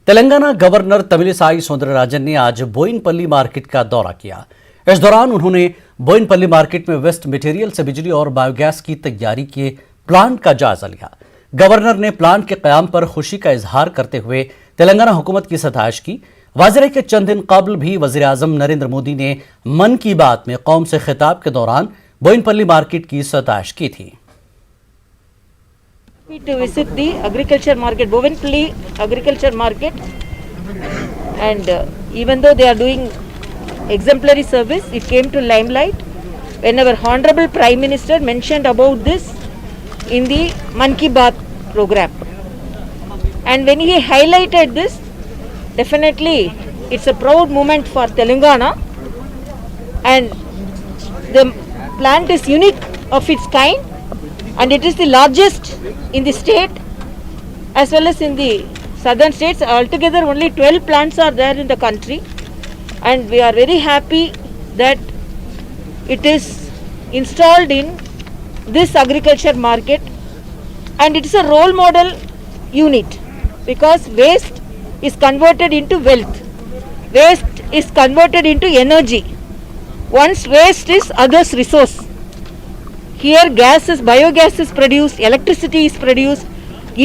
Telangana governor Tamilisai Soundararajan ने आज Boinpally market का दौरा किया। इस दौरान उन्होंने बोयिनपल्ली मार्केट में वेस्ट मटेरियल से बिजली और बायोगैस की तैयारी के प्लांट का जायजा लिया। गवर्नर ने प्लांट के कयाम पर खुशी का इजहार करते हुए तेलंगाना हुकूमत की सताइश की। वाज़ेह है कि चंद दिन कबल भी वज़ीर आज़म नरेंद्र मोदी ने मन की बात में कौम से खिताब के दौरान बोयिनपल्ली मार्केट की सताइश की थी। To visit the agriculture market, Bovenpalli agriculture market, and even though they are doing exemplary service, it came to limelight when our Honorable Prime Minister mentioned about this in the Man Ki Baat program. And when he highlighted this, definitely it's a proud moment for Telangana, and the plant is unique of its kind, and it is the largest in the state as well as in the southern states. Altogether only 12 plants are there in the country, and we are very happy that it is installed in this agriculture market, and it is a role model unit because waste is converted into wealth, waste is converted into energy. Once waste is others' resource. Here biogas is produced, electricity is produced,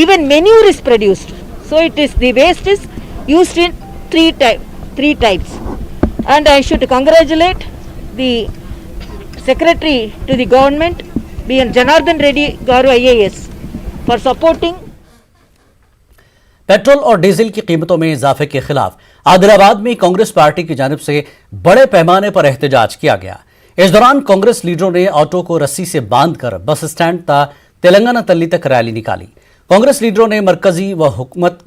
even manure is produced. So it is, the waste is used in three types. And I should congratulate the Secretary to the Government, B.N. Janardhan Reddy Garu IAS, for supporting। Petrol और diesel की कीमतों में इजाफे के खिलाफ आदिलाबाद में Congress party की जानिब से बड़े पैमाने पर एहतजाज किया गया। इस दौरान कांग्रेस लीडरों ने ऑटो को रस्सी से बांधकर बस स्टैंड तेलंगाना तल्ली तक रैली निकाली। कांग्रेस लीडरों ने मरकजी व हुकूमत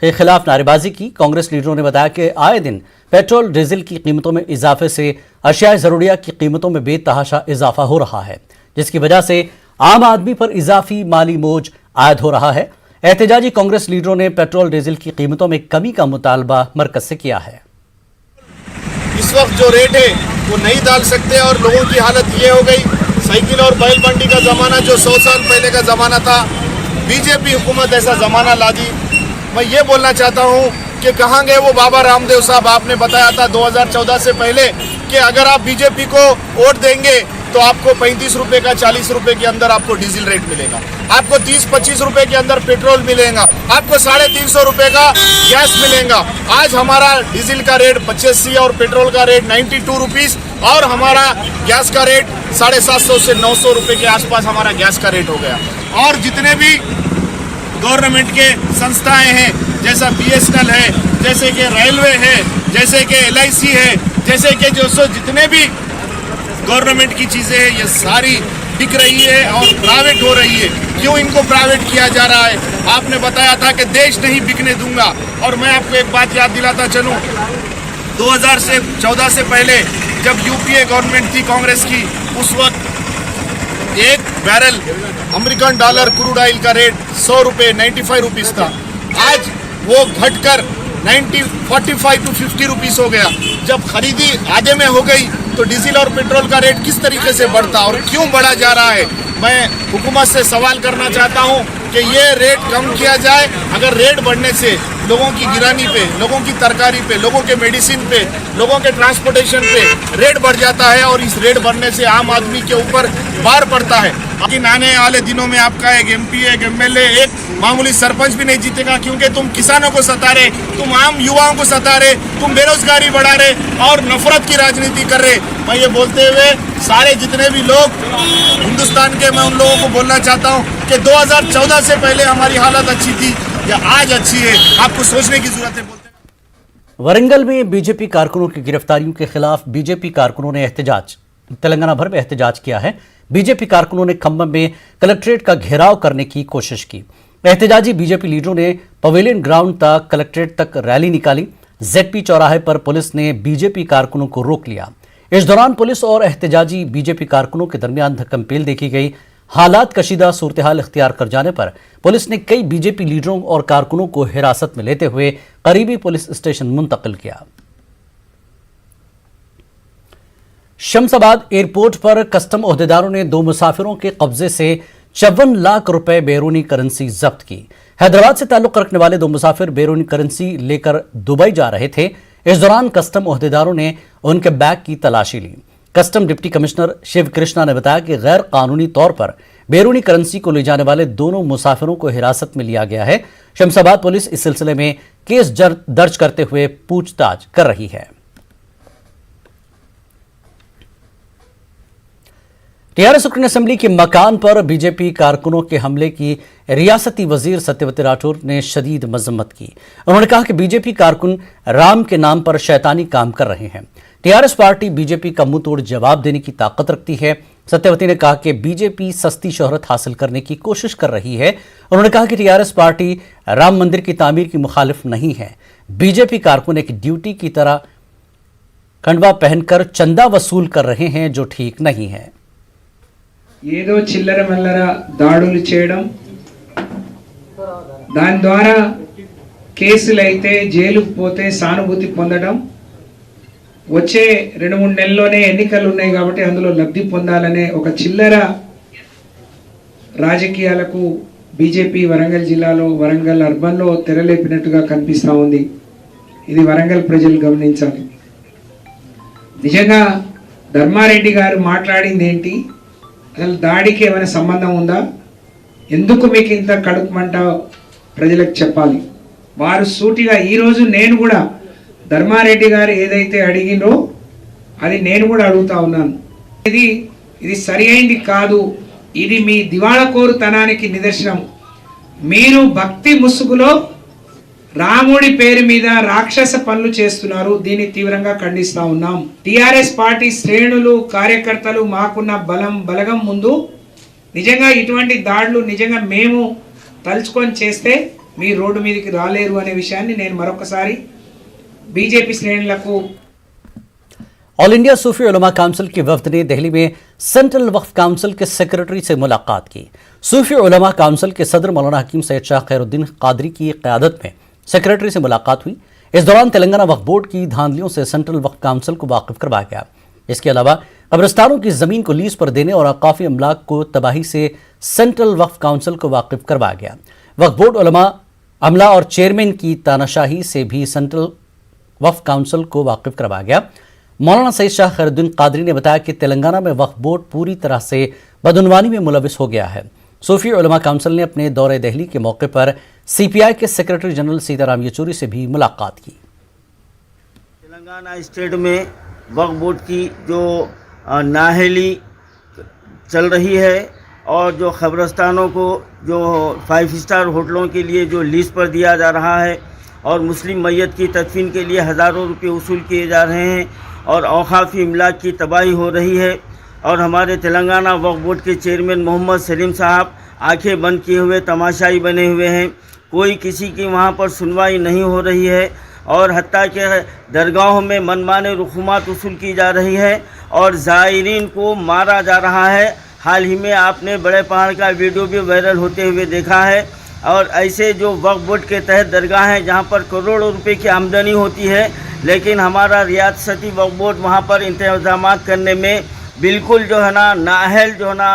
के खिलाफ नारेबाजी की। कांग्रेस लीडरों ने बताया कि आए दिन पेट्रोल डीजल की कीमतों में इजाफे से अशिया जरूरिया की कीमतों में बेतहाशा इजाफा हो रहा है, जिसकी वजह से आम आदमी पर इजाफी माली बोझ आयद हो रहा है। एहतजाजी कांग्रेस लीडरों ने पेट्रोल डीजल की कीमतों में कमी का मुतालबा मरकज से किया है। इस वक्त जो रेट है वो नहीं डाल सकते और लोगों की हालत ये हो गई। साइकिल और बैल मंडी का ज़माना जो 100 साल पहले का ज़माना था, बीजेपी हुकूमत ऐसा ज़माना ला दी। मैं ये बोलना चाहता हूँ कि कहाँ गए वो बाबा रामदेव साहब। आपने बताया था 2014 से पहले कि अगर आप बीजेपी को वोट देंगे तो आपको 35 रुपये का 40 रुपये के अंदर आपको डीजल रेट मिलेगा, आपको 30-25 रुपये के अंदर पेट्रोल मिलेगा, आपको 350 रुपये का गैस मिलेगा। आज हमारा डीजल का रेट 85 और पेट्रोल का रेट 92 रुपीज़ और हमारा गैस का रेट 750 से 900 रुपये के आसपास हमारा गैस का रेट हो गया। और जितने भी गवर्नमेंट के संस्थाएं हैं, जैसा BSNL है, जैसे कि रेलवे है, जैसे कि LIC है, जैसे कि जो जितने भी गवर्नमेंट की चीज़ें हैं, ये सारी बिक रही है और प्राइवेट हो रही है। क्यों इनको प्राइवेट किया जा रहा है? आपने बताया था कि देश नहीं बिकने दूंगा। और मैं आपको एक बात याद दिलाता चलूं, 2014 से पहले जब UPA गवर्नमेंट थी कांग्रेस की, उस वक्त एक barrel American dollar crude oil का रेट 100 रुपये 95 रुपीज़ था। आज वो घटकर 45 to 50 रुपीज़ हो गया। जब खरीदी आधे में हो गई तो डीजल और पेट्रोल का रेट किस तरीके से बढ़ता और क्यों बढ़ा जा रहा है? मैं हुकूमत से सवाल करना चाहता हूं कि ये रेट कम किया जाए। अगर रेट बढ़ने से लोगों की गिरानी पे, लोगों की तरकारी पे, लोगों के मेडिसिन पे, लोगों के ट्रांसपोर्टेशन पे रेट बढ़ जाता है और इस रेट बढ़ने से आम आदमी के ऊपर भार पड़ता है। लेकिन आने वाले दिनों में आपका एक MP, एक MLA, एक मामूली सरपंच भी नहीं जीतेगा, क्योंकि तुम किसानों को सता रहे, तुम आम युवाओं को सता रहे, तुम बेरोजगारी बढ़ा रहे और नफरत की राजनीति कर रहे। मैं ये बोलते हुए सारे जितने भी लोग हिंदुस्तान के, मैं उन लोगों को बोलना चाहता हूँ कि 2014 से पहले हमारी हालत अच्छी थी या आज अच्छी है, आपको सोचने की जरूरत है। वरंगल में बीजेपी कारकुनों की गिरफ्तारियों के खिलाफ बीजेपी कारकुनों ने एहतजाज, तेलंगाना भर में एहतजाज किया है। बीजेपी कारकुनों ने खम्बम में कलेक्ट्रेट का घेराव करने की कोशिश की। एहतजाजी बीजेपी लीडरों ने पवेलियन ग्राउंड तक कलेक्ट्रेट तक रैली निकाली। ZP चौराहे पर पुलिस ने बीजेपी कारकुनों को रोक लिया। इस दौरान पुलिस और एहतजाजी बीजेपी कारकुनों के दरमियान धक्कमपेल देखी गई। हालात कशीदा सूरत हाल इख्तियार कर जाने पर पुलिस ने कई बीजेपी लीडरों और कारकुनों को हिरासत में लेते हुए करीबी पुलिस स्टेशन मुंतकिल किया। शमशाबाद एयरपोर्ट पर कस्टम ओहदेदारों ने 2 मुसाफिरों के कब्जे से 54 लाख रुपए बैरूनी करेंसी जब्त की। हैदराबाद से ताल्लुक रखने वाले दो मुसाफिर बैरूनी करेंसी लेकर दुबई जा रहे थे। इस दौरान कस्टम ओहदेदारों ने उनके बैग की तलाशी ली। Custom deputy commissioner Shiv Krishna ने बताया कि गैर कानूनी तौर पर बैरूनी करेंसी को ले जाने वाले दोनों मुसाफिरों को हिरासत में लिया गया है। शमशाबाद पुलिस इस सिलसिले में केस दर्ज करते हुए पूछताछ कर रही है। टीआरएस रुकन असेंबली के मकान पर बीजेपी कारकुनों के हमले की रियासती वजीर सत्यवती राठौर ने शदीद मजम्मत की। उन्होंने कहा कि बीजेपी कारकुन राम के नाम पर शैतानी काम कर रहे हैं। टीआरएस पार्टी बीजेपी का मुंह तोड़ जवाब देने की ताकत रखती है। सत्यवती ने कहा कि बीजेपी सस्ती शोहरत हासिल करने की कोशिश कर रही है। उन्होंने कहा कि टीआरएस पार्टी राम मंदिर की तामीर की मुखालिफ नहीं है। बीजेपी कारकुन एक ड्यूटी की तरह कंडवा पहनकर चंदा वसूल कर रहे हैं, जो ठीक नहीं है। ఏదో చిల్లర మల్లర దాడులు చేయడం, దాని ద్వారా కేసులైతే జైలుకు పోతే సానుభూతి పొందడం, వచ్చే 2-3 నెలల్లోనే ఎన్నికలు ఉన్నాయి కాబట్టి అందులో లబ్ధి పొందాలనే ఒక చిల్లర రాజకీయాలకు బీజేపీ వరంగల్ జిల్లాలో వరంగల్ అర్బన్లో తెరలేపినట్టుగా కనిపిస్తూ ఉంది. ఇది వరంగల్ ప్రజలు గమనించాలి. నిజంగా ధర్మారెడ్డి గారు మాట్లాడింది ఏంటి, అసలు దాడికి ఏమైనా సంబంధం ఉందా, ఎందుకు మీకు ఇంత కడుపు మంట ప్రజలకు చెప్పాలి. వారు సూటిగా ఈరోజు నేను కూడా ధర్మారెడ్డి గారు ఏదైతే అడిగినో అది నేను కూడా అడుగుతా ఉన్నాను. ఇది సరి అయింది కాదు, ఇది మీ దివాళకోరుతనానికి నిదర్శనం. మీరు భక్తి ముసుగులో రాముడి పేరు మీద రాక్షస పనులు చేస్తున్నారు. దీన్ని తీవ్రంగా ఖండిస్తా ఉన్నాం. టిఆర్ఎస్ పార్టీ శ్రేణులు కార్యకర్తలు మాకున్న బలగం ముందు నిజంగా ఇటువంటి దాడులు నిజంగా మేము తలుచుకొని చేస్తే మీ రోడ్డు మీదకి రాలేరు అనే విషయాన్ని నేను మరొకసారి బీజేపీ శ్రేణులకు ऑल इंडिया सूफी उलमा काउंसिल की वफ्द ने दिल्ली में सेंट्रल वक्फ काउंसिल के सेक्रेटरी से मुलाकात की। सूफी उलमा काउंसिल के सदर मौलाना हकीम सैयद शाह खैरुद्दीन कादरी की क़यादत में सेक्रेटरी से मुलाकात हुई। इस दौरान तेलंगाना वक्फ बोर्ड की धांधलियों से सेंट्रल वक्फ काउंसिल को वाकिफ करवाया गया। इसके अलावा कब्रिस्तानों की जमीन को लीज पर देने और औकाफी अमलाक को तबाही से सेंट्रल वक्फ काउंसिल को वाकिफ करवाया गया। वक्फ बोर्ड उलमा अमला और चेयरमैन की तानाशाही से भी सेंट्रल वक्फ काउंसिल को वाकिफ करवाया गया। मौलाना सैयद शाह खैरुद्दीन कादरी ने बताया कि तेलंगाना में वक्फ बोर्ड पूरी तरह से बदउनवानी में मुलविस हो गया है। सूफी उलमा काउंसिल ने अपने दौरे दिल्ली के मौके पर सीपीआई के सेक्रेटरी जनरल सीताराम येचूरी से भी मुलाकात की। तेलंगाना स्टेट में वक्फ बोर्ड की जो नाअहली चल रही है और जो खबरस्तानों को जो 5 स्टार होटलों के लिए जो लीज पर दिया जा रहा है और मुस्लिम मैयत की तदफीन के लिए हज़ारों रुपये वसूल किए जा रहे हैं और औकाफी इमलाक की तबाही हो रही है और हमारे तेलंगाना वक्फ बोर्ड के चेयरमैन मोहम्मद सलीम साहब आंखें बंद किए हुए तमाशाई बने हुए हैं। कोई किसी की वहाँ पर सुनवाई नहीं हो रही है और हत्ता के दरगाहों में मनमाने रसूमात वसूल की जा रही है और ज़ायरीन को मारा जा रहा है। हाल ही में आपने बड़े पहाड़ का वीडियो भी वायरल होते हुए देखा है और ऐसे जो वक्फ बोर्ड के तहत दरगाह हैं जहाँ पर करोड़ों रुपए की आमदनी होती है, लेकिन हमारा रियासती वक्फ बोर्ड वहाँ पर इंतजाम करने में बिल्कुल जो है ना नाअहल जो है ना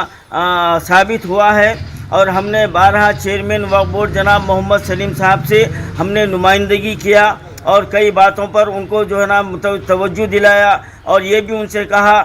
साबित हुआ है। और हमने 12 चेयरमैन वक्फ बोर्ड जनाब मोहम्मद सलीम साहब से हमने नुमाइंदगी किया और कई बातों पर उनको जो है ना तवज्जो दिलाया और ये भी उनसे कहा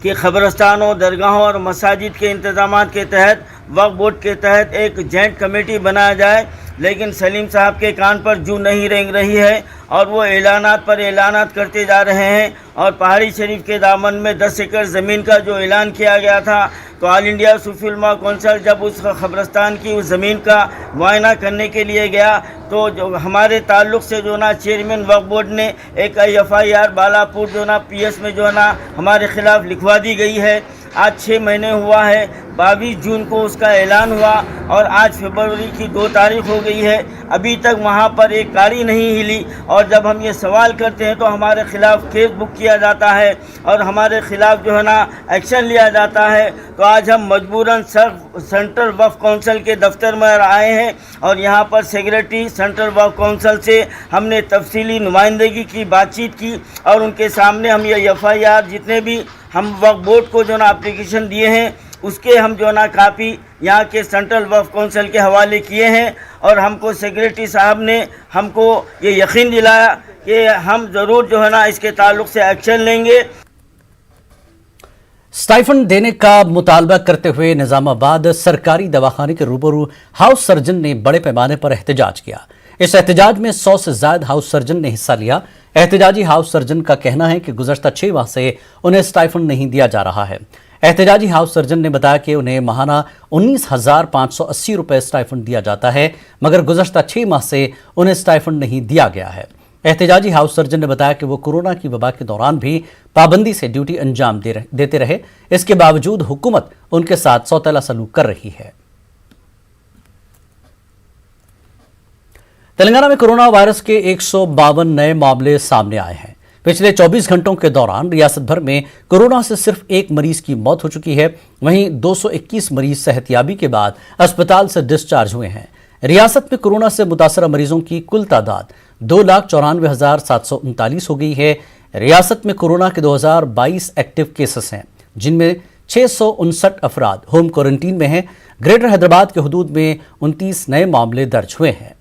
कि खबरस्तानों, दरगाहों और मसाजिद के इंतजामात के तहत वक्फ बोर्ड के तहत एक जॉइंट कमेटी बनाया जाए। लेकिन सलीम साहब के कान पर जू नहीं रेंग रही है और वो ऐलानात पर ऐलानात करते जा रहे हैं। और पहाड़ी शरीफ के दामन में 10 एकड़ ज़मीन का जो ऐलान किया गया था, तो ऑल इंडिया सूफी उलमा काउंसिल जब उस खबरस्तान की उस ज़मीन का मुआयना करने के लिए गया तो जो हमारे ताल्लुक़ से जो ना चेयरमैन वक्फ बोर्ड ने एक FIR बालापुर जो ना PS में जो ना हमारे ख़िलाफ़ लिखवा दी गई है। आज 6 महीने हुआ है, 22 जून को उसका ऐलान हुआ और आज फरवरी की 2 तारीख हो गई है, अभी तक वहाँ पर एक गाड़ी नहीं हिली। और जब हम ये सवाल करते हैं तो हमारे ख़िलाफ़ केस बुक किया जाता है और हमारे ख़िलाफ़ जो है ना एक्शन लिया जाता है। तो आज हम मजबूरन सेंट्रल वक्फ काउंसिल के दफ्तर में आए हैं और यहाँ पर सेक्रेटरी सेंट्रल वक्फ काउंसिल से हमने तफसीली नुमाइंदगी की, बातचीत की और उनके सामने हम ये FIR जितने भी हम वक्फ बोर्ड को जो ना एप्लीकेशन दिए हैं उसके हम जो ना कापी यहाँ के सेंट्रल वक्फ काउंसिल के हवाले किए हैं और हमको सेक्रेटरी साहब ने हमको ये यकीन दिलाया कि हम ज़रूर जो है ना इसके ताल्लुक से एक्शन लेंगे। स्टाइफंड देने का मुतालबा करते हुए निजामाबाद सरकारी दवाखाने के रूबरू हाउस सर्जन ने बड़े पैमाने पर एहतजाज किया। इस एहतजाज में 100 से ज्यादा हाउस सर्जन ने हिस्सा लिया। एहतजाजी हाउस सर्जन का कहना है कि गुज़श्ता 6 माह से उन्हें स्टाइफंड नहीं दिया जा रहा है। एहतजाजी हाउस सर्जन ने बताया कि उन्हें माहाना 19,580 रुपये स्टाइफंड दिया जाता है, मगर गुज़श्ता 6 माह से उन्हें स्टाइफंड नहीं दिया गया है। एहतजाजी हाउस सर्जन ने बताया कि वो कोरोना की वबा के दौरान भी पाबंदी से ड्यूटी अंजाम देते रहे, इसके बावजूद हुकूमत उनके साथ सौतेला सलूक कर रही है। तेलंगाना में कोरोना वायरस के 152 नए मामले सामने आए हैं। पिछले 24 घंटों के दौरान रियासत भर में कोरोना से सिर्फ एक मरीज की मौत हो चुकी है। वहीं 221 मरीज सेहतयाबी के बाद अस्पताल से डिस्चार्ज हुए हैं। रियासत में कोरोना से मुतासरा मरीजों की कुल तादाद 2,94,739 हो गई है। रियासत में कोरोना के 2022 एक्टिव केसेस हैं, जिनमें 659 अफराद होम क्वारंटीन में हैं। ग्रेटर हैदराबाद के हुदूद में 29 नए मामले दर्ज हुए हैं।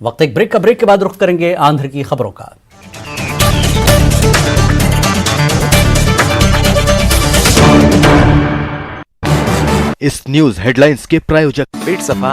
वक्त एक ब्रेक के बाद रुख करेंगे आंध्र की खबरों का। इस न्यूज हेडलाइंस के प्रायोजक पेट सफा